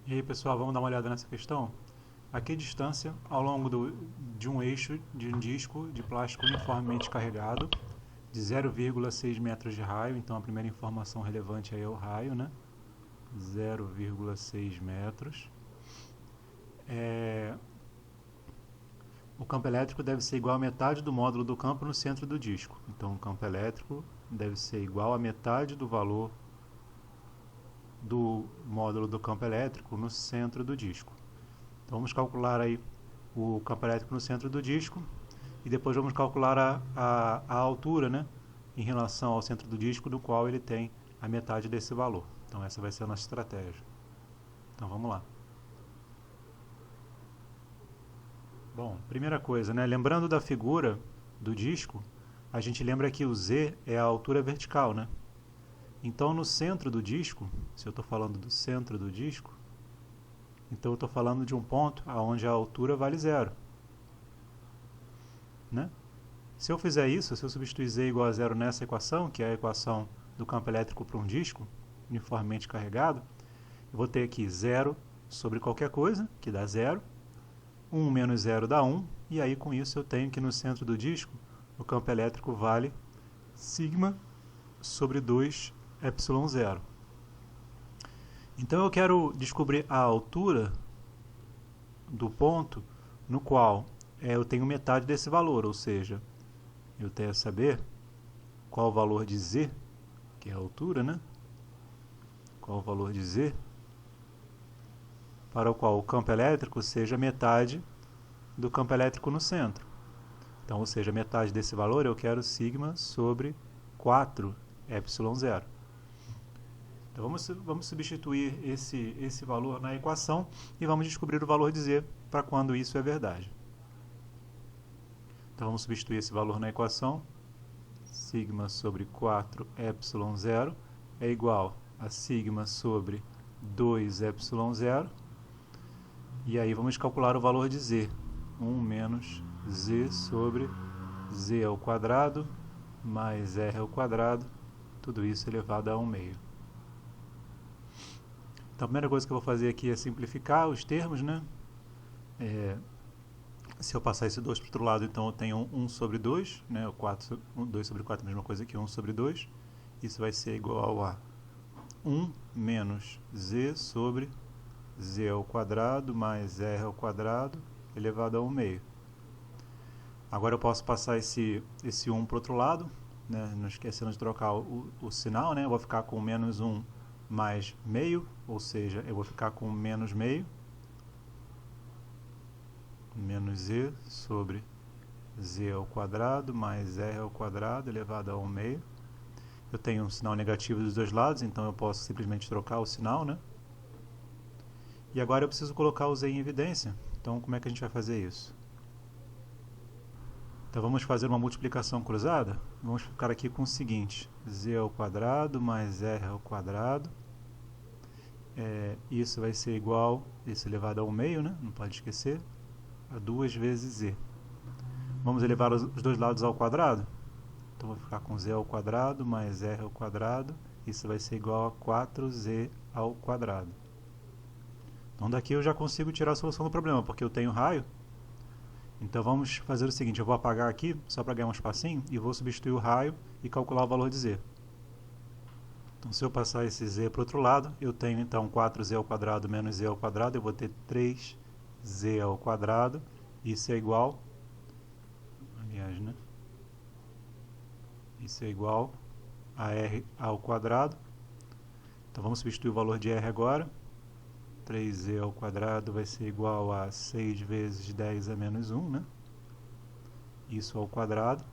E aí pessoal, vamos dar uma olhada nessa questão? A que distância, ao longo de um eixo de um disco de plástico uniformemente carregado, de 0,6 metros de raio, então a primeira informação relevante aí é o raio, né? 0,6 metros. O campo elétrico deve ser igual a metade do módulo do campo no centro do disco. Então o campo elétrico deve ser igual a metade do valor do módulo do campo elétrico no centro do disco. Então vamos calcular aí o campo elétrico no centro do disco e depois vamos calcular a altura, né, em relação ao centro do disco, do qual ele tem a metade desse valor. Então essa vai ser a nossa estratégia. Então vamos lá. Bom, primeira coisa, né, lembrando da figura do disco, a gente lembra que o Z é a altura vertical, né? Então no centro do disco, se eu estou falando do centro do disco, então eu estou falando de um ponto onde a altura vale zero, né? Se eu fizer isso, se eu substituir Z igual a zero nessa equação, que é a equação do campo elétrico para um disco uniformemente carregado, eu vou ter aqui zero sobre qualquer coisa, que dá zero, 1 menos zero dá 1, e aí com isso eu tenho que no centro do disco o campo elétrico vale sigma sobre 2 epsilon zero. Então eu quero descobrir a altura do ponto no qual eu tenho metade desse valor, ou seja, eu tenho a saber qual o valor de Z, que é a altura, né? Qual o valor de Z, para o qual o campo elétrico seja metade do campo elétrico no centro. Então, ou seja, metade desse valor eu quero sigma sobre 4 epsilon zero. Então vamos substituir esse valor na equação e vamos descobrir o valor de Z para quando isso é verdade. Então vamos substituir esse valor na equação. Sigma sobre 4 epsilon zero é igual a sigma sobre 2 epsilon zero. E aí vamos calcular o valor de Z. 1 menos Z sobre Z ao quadrado mais R ao quadrado. Tudo isso elevado a 1 meio. Então a primeira coisa que eu vou fazer aqui é simplificar os termos, né? Se eu passar esse 2 para o outro lado, então eu tenho 1 sobre 2, né? 2 sobre 4 é a mesma coisa que 1 sobre 2. Isso vai ser igual a 1 menos Z sobre Z ao quadrado mais R ao quadrado elevado a 1 meio. Agora eu posso passar esse 1 para o outro lado, né? Não esquecendo de trocar o sinal, né? Eu vou ficar com menos 1 mais meio, ou seja, eu vou ficar com menos meio, menos Z sobre Z ao quadrado mais R ao quadrado elevado a 1 meio. Eu tenho um sinal negativo dos dois lados, então eu posso simplesmente trocar o sinal, né? E agora eu preciso colocar o Z em evidência. Então como é que a gente vai fazer isso? Então vamos fazer uma multiplicação cruzada. Vamos ficar aqui com o seguinte: Z ao quadrado mais R ao quadrado. Isso vai ser igual, isso elevado a 1 meio, né? Não pode esquecer, a 2 vezes Z. Vamos elevar os dois lados ao quadrado? Então vou ficar com Z ao quadrado mais R ao quadrado. Isso vai ser igual a 4Z ao quadrado. Então daqui eu já consigo tirar a solução do problema, porque eu tenho raio. Então vamos fazer o seguinte: eu vou apagar aqui, só para ganhar um espacinho, e vou substituir o raio e calcular o valor de Z. Então se eu passar esse Z para o outro lado, eu tenho então 4Z ao quadrado menos Z ao quadrado, eu vou ter 3Z ao quadrado. Isso é igual, aliás, né? Isso é igual a R ao quadrado. Então vamos substituir o valor de R agora. 3Z ao quadrado vai ser igual a 6 vezes 10 a menos 1, né? Isso ao quadrado.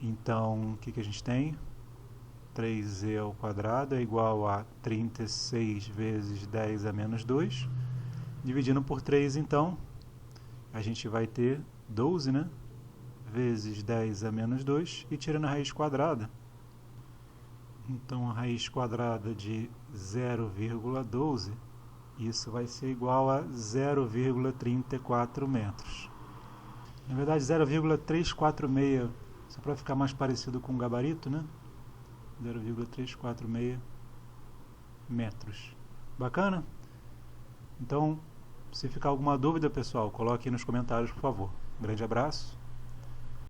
Então, o que a gente tem? 3Z ao quadrado é igual a 36 vezes 10 a menos 2. Dividindo por 3, então, a gente vai ter 12, né? Vezes 10 a menos 2, e tirando a raiz quadrada. Então a raiz quadrada de 0,12, isso vai ser igual a 0,34 metros. Na verdade 0,346, só para ficar mais parecido com o gabarito, né? 0,346 metros. Bacana? Então, se ficar alguma dúvida, pessoal, coloque aí nos comentários, por favor. Um grande abraço